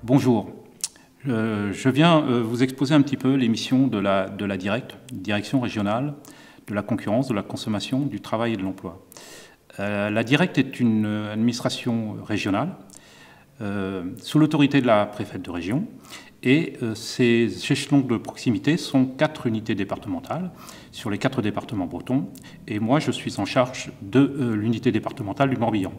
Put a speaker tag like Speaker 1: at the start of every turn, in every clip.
Speaker 1: Bonjour. Je viens vous exposer un petit peu les missions de la Direction régionale de la concurrence, de la consommation, du travail et de l'emploi. La Directe est une administration régionale sous l'autorité de la préfète de région et ces échelons de proximité sont 4 unités départementales sur les 4 départements bretons et moi je suis en charge de l'unité départementale du Morbihan.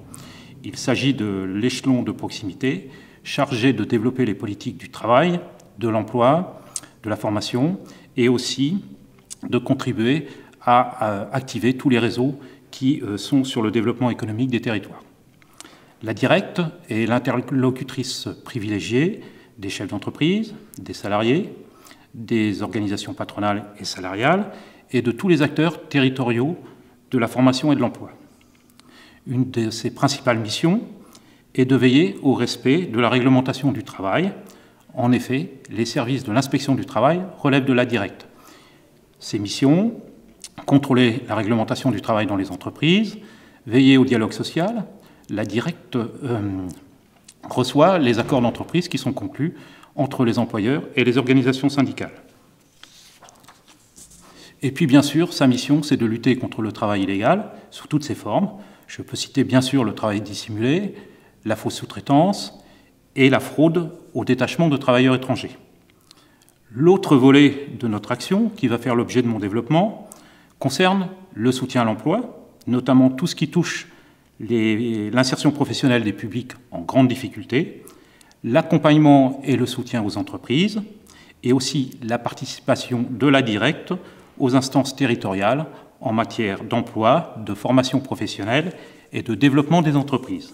Speaker 1: Il s'agit de l'échelon de proximité chargé de développer les politiques du travail, de l'emploi, de la formation et aussi de contribuer à activer tous les réseaux qui sont sur le développement économique des territoires. La Directe est l'interlocutrice privilégiée des chefs d'entreprise, des salariés, des organisations patronales et salariales et de tous les acteurs territoriaux de la formation et de l'emploi. Une de ses principales missions est de veiller au respect de la réglementation du travail. En effet, les services de l'inspection du travail relèvent de la Directe. Ces missions, contrôler la réglementation du travail dans les entreprises, veiller au dialogue social, la Directe reçoit les accords d'entreprise qui sont conclus entre les employeurs et les organisations syndicales. Et puis, bien sûr, sa mission, c'est de lutter contre le travail illégal sous toutes ses formes. Je peux citer, bien sûr, le travail dissimulé, la fausse sous-traitance et la fraude au détachement de travailleurs étrangers. L'autre volet de notre action, qui va faire l'objet de mon développement, concerne le soutien à l'emploi, notamment tout ce qui touche l'insertion professionnelle des publics en grande difficulté, l'accompagnement et le soutien aux entreprises, et aussi la participation de la Directe aux instances territoriales en matière d'emploi, de formation professionnelle et de développement des entreprises.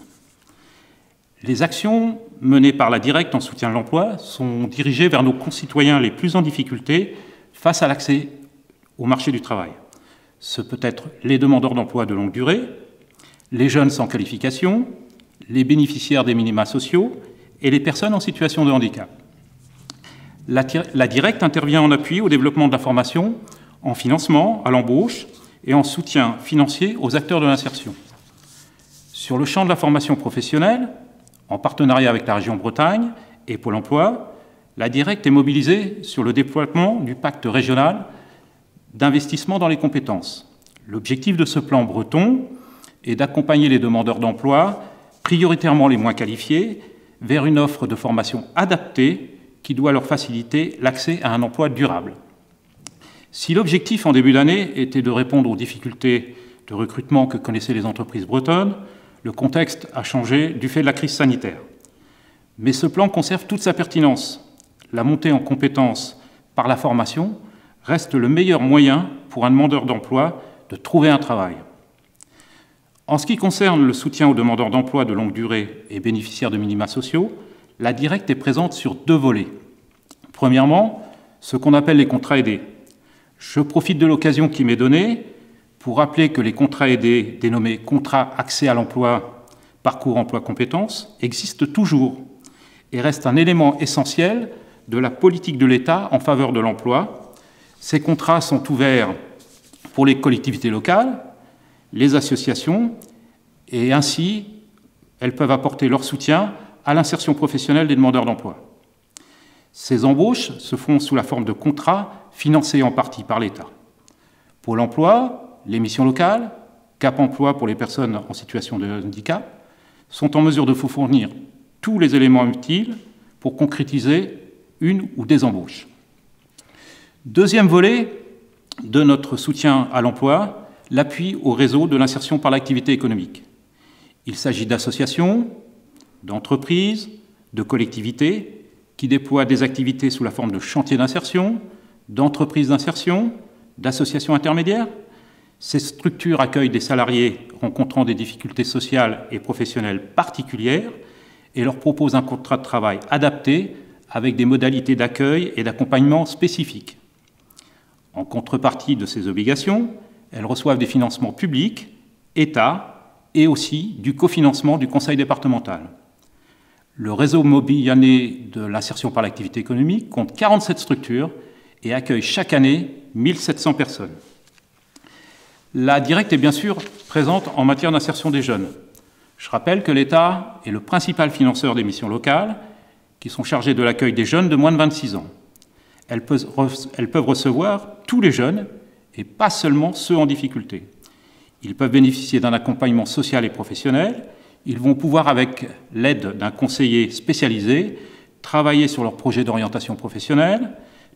Speaker 1: Les actions menées par la Directe en soutien à l'emploi sont dirigées vers nos concitoyens les plus en difficulté face à l'accès au marché du travail. Ce peut être les demandeurs d'emploi de longue durée, les jeunes sans qualification, les bénéficiaires des minima sociaux et les personnes en situation de handicap. La Directe intervient en appui au développement de la formation, en financement, à l'embauche et en soutien financier aux acteurs de l'insertion. Sur le champ de la formation professionnelle, en partenariat avec la région Bretagne et Pôle emploi, la Directe est mobilisée sur le déploiement du pacte régional d'investissement dans les compétences. L'objectif de ce plan breton est d'accompagner les demandeurs d'emploi, prioritairement les moins qualifiés, vers une offre de formation adaptée qui doit leur faciliter l'accès à un emploi durable. Si l'objectif en début d'année était de répondre aux difficultés de recrutement que connaissaient les entreprises bretonnes, le contexte a changé du fait de la crise sanitaire. Mais ce plan conserve toute sa pertinence. La montée en compétences par la formation reste le meilleur moyen pour un demandeur d'emploi de trouver un travail. En ce qui concerne le soutien aux demandeurs d'emploi de longue durée et bénéficiaires de minima sociaux, la Directe est présente sur 2 volets. Premièrement, ce qu'on appelle les contrats aidés. Je profite de l'occasion qui m'est donnée pour rappeler que les contrats aidés, dénommés contrats accès à l'emploi, parcours emploi compétences, existent toujours et restent un élément essentiel de la politique de l'État en faveur de l'emploi. Ces contrats sont ouverts pour les collectivités locales, les associations, et ainsi, elles peuvent apporter leur soutien à l'insertion professionnelle des demandeurs d'emploi. Ces embauches se font sous la forme de contrats financés en partie par l'État. Pôle emploi, les missions locales, Cap emploi pour les personnes en situation de handicap, sont en mesure de vous fournir tous les éléments utiles pour concrétiser une ou des embauches. Deuxième volet de notre soutien à l'emploi, l'appui au réseau de l'insertion par l'activité économique. Il s'agit d'associations, d'entreprises, de collectivités qui déploient des activités sous la forme de chantiers d'insertion, d'entreprises d'insertion, d'associations intermédiaires. Ces structures accueillent des salariés rencontrant des difficultés sociales et professionnelles particulières et leur proposent un contrat de travail adapté avec des modalités d'accueil et d'accompagnement spécifiques. En contrepartie de ces obligations, elles reçoivent des financements publics, État et aussi du cofinancement du conseil départemental. Le réseau morbihanais de l'insertion par l'activité économique compte 47 structures et accueille chaque année 1700 personnes. La Directe est bien sûr présente en matière d'insertion des jeunes. Je rappelle que l'État est le principal financeur des missions locales qui sont chargées de l'accueil des jeunes de moins de 26 ans. Elles peuvent recevoir tous les jeunes et pas seulement ceux en difficulté. Ils peuvent bénéficier d'un accompagnement social et professionnel. Ils vont pouvoir, avec l'aide d'un conseiller spécialisé, travailler sur leur projet d'orientation professionnelle,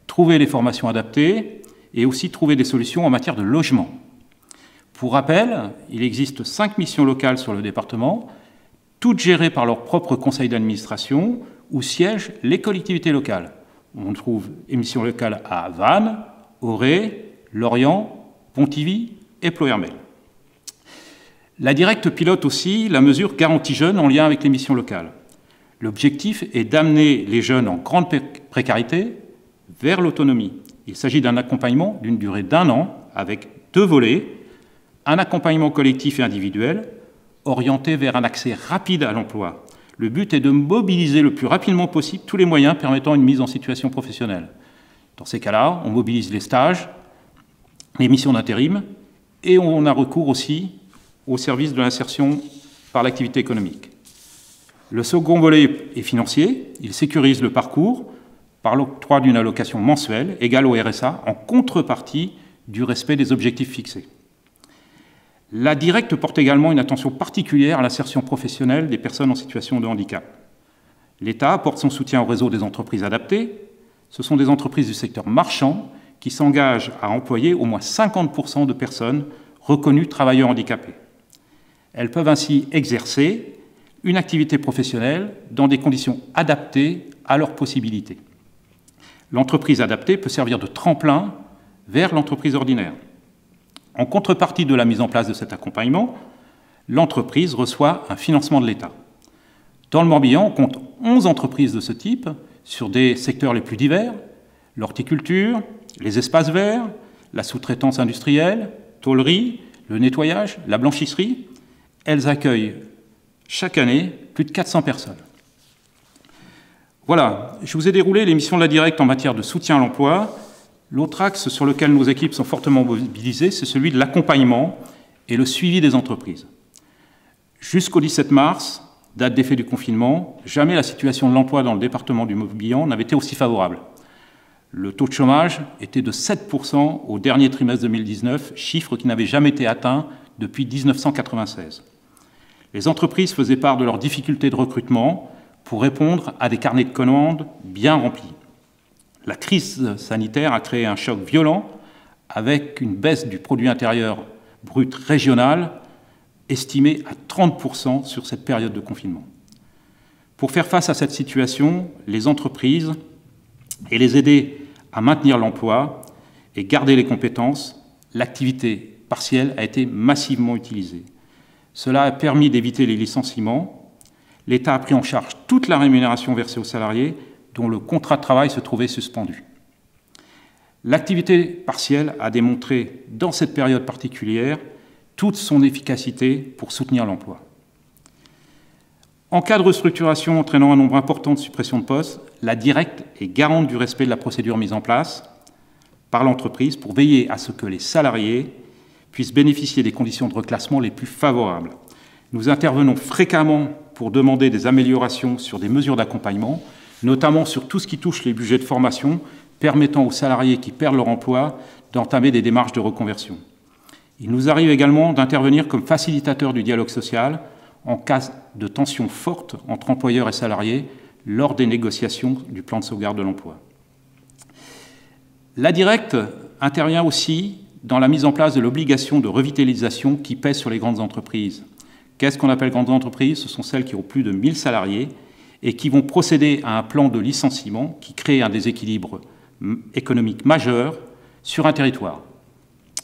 Speaker 1: trouver les formations adaptées et aussi trouver des solutions en matière de logement. Pour rappel, il existe 5 missions locales sur le département, toutes gérées par leur propre conseil d'administration où siègent les collectivités locales. On trouve des missions locales à Vannes, Auray, Lorient, Pontivy et Ploërmel. La Directe pilote aussi la mesure Garantie Jeunes en lien avec les missions locales. L'objectif est d'amener les jeunes en grande précarité vers l'autonomie. Il s'agit d'un accompagnement d'une durée d'1 an avec 2 volets, un accompagnement collectif et individuel orienté vers un accès rapide à l'emploi. Le but est de mobiliser le plus rapidement possible tous les moyens permettant une mise en situation professionnelle. Dans ces cas-là, on mobilise les stages, les missions d'intérim et on a recours aussi au service de l'insertion par l'activité économique. Le second volet est financier. Il sécurise le parcours par l'octroi d'une allocation mensuelle égale au RSA en contrepartie du respect des objectifs fixés. La Directe porte également une attention particulière à l'insertion professionnelle des personnes en situation de handicap. L'État apporte son soutien au réseau des entreprises adaptées. Ce sont des entreprises du secteur marchand qui s'engagent à employer au moins 50% de personnes reconnues travailleurs handicapés. Elles peuvent ainsi exercer une activité professionnelle dans des conditions adaptées à leurs possibilités. L'entreprise adaptée peut servir de tremplin vers l'entreprise ordinaire. En contrepartie de la mise en place de cet accompagnement, l'entreprise reçoit un financement de l'État. Dans le Morbihan, on compte 11 entreprises de ce type sur des secteurs les plus divers, l'horticulture, les espaces verts, la sous-traitance industrielle, tôlerie, le nettoyage, la blanchisserie. Elles accueillent chaque année plus de 400 personnes. Voilà, je vous ai déroulé les missions de la Directe en matière de soutien à l'emploi. L'autre axe sur lequel nos équipes sont fortement mobilisées, c'est celui de l'accompagnement et le suivi des entreprises. Jusqu'au 17 mars, date d'effet du confinement, jamais la situation de l'emploi dans le département du Morbihan n'avait été aussi favorable. Le taux de chômage était de 7% au dernier trimestre 2019, chiffre qui n'avait jamais été atteint depuis 1996. Les entreprises faisaient part de leurs difficultés de recrutement pour répondre à des carnets de commandes bien remplis. La crise sanitaire a créé un choc violent avec une baisse du produit intérieur brut régional estimée à 30% sur cette période de confinement. Pour faire face à cette situation, les entreprises et les aider à maintenir l'emploi et garder les compétences, l'activité partielle a été massivement utilisée. Cela a permis d'éviter les licenciements. L'État a pris en charge toute la rémunération versée aux salariés dont le contrat de travail se trouvait suspendu. L'activité partielle a démontré, dans cette période particulière, toute son efficacité pour soutenir l'emploi. En cas de restructuration entraînant un nombre important de suppressions de postes, la Directe est garante du respect de la procédure mise en place par l'entreprise pour veiller à ce que les salariés puissent bénéficier des conditions de reclassement les plus favorables. Nous intervenons fréquemment pour demander des améliorations sur des mesures d'accompagnement, notamment sur tout ce qui touche les budgets de formation, permettant aux salariés qui perdent leur emploi d'entamer des démarches de reconversion. Il nous arrive également d'intervenir comme facilitateur du dialogue social en cas de tension forte entre employeurs et salariés lors des négociations du plan de sauvegarde de l'emploi. La Directe intervient aussi dans la mise en place de l'obligation de revitalisation qui pèse sur les grandes entreprises. Qu'est-ce qu'on appelle grandes entreprises? Ce sont celles qui ont plus de 1000 salariés et qui vont procéder à un plan de licenciement qui crée un déséquilibre économique majeur sur un territoire.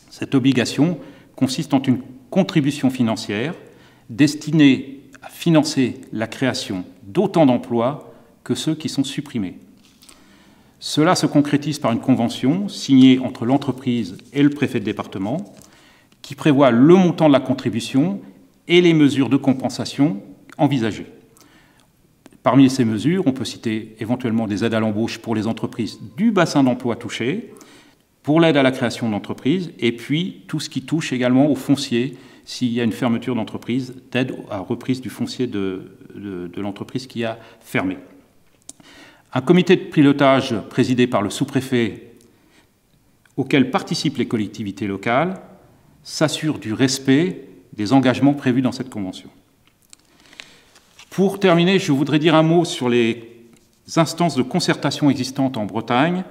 Speaker 1: Cette obligation consiste en une contribution financière destinée à financer la création d'autant d'emplois que ceux qui sont supprimés. Cela se concrétise par une convention signée entre l'entreprise et le préfet de département qui prévoit le montant de la contribution et les mesures de compensation envisagées. Parmi ces mesures, on peut citer éventuellement des aides à l'embauche pour les entreprises du bassin d'emploi touché, pour l'aide à la création d'entreprises, et puis tout ce qui touche également au foncier, s'il y a une fermeture d'entreprise, d'aide à reprise du foncier de l'entreprise qui a fermé. Un comité de pilotage présidé par le sous-préfet, auquel participent les collectivités locales, s'assure du respect des engagements prévus dans cette convention. Pour terminer, je voudrais dire un mot sur les instances de concertation existantes en Bretagne,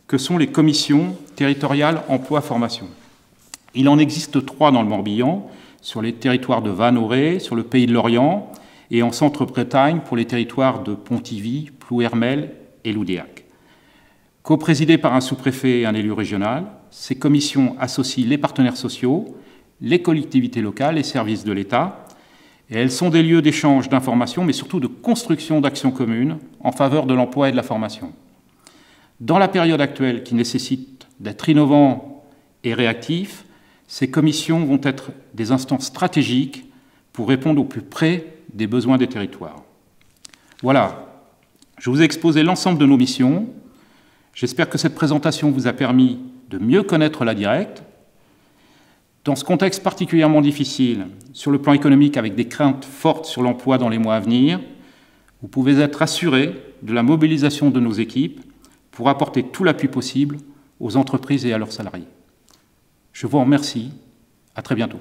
Speaker 1: que sont les commissions territoriales emploi-formation. Il en existe 3 dans le Morbihan, sur les territoires de Vannes-Auré, sur le Pays de Lorient, et en Centre-Bretagne pour les territoires de Pontivy, Plouermel et Loudéac. Co-présidées par un sous-préfet et un élu régional, ces commissions associent les partenaires sociaux, les collectivités locales, les services de l'État, et elles sont des lieux d'échange d'informations, mais surtout de construction d'actions communes en faveur de l'emploi et de la formation. Dans la période actuelle qui nécessite d'être innovant et réactif, ces commissions vont être des instances stratégiques pour répondre au plus près des besoins des territoires. Voilà, je vous ai exposé l'ensemble de nos missions. J'espère que cette présentation vous a permis de mieux connaître la Directe. Dans ce contexte particulièrement difficile, sur le plan économique, avec des craintes fortes sur l'emploi dans les mois à venir, vous pouvez être assurés de la mobilisation de nos équipes pour apporter tout l'appui possible aux entreprises et à leurs salariés. Je vous remercie. À très bientôt.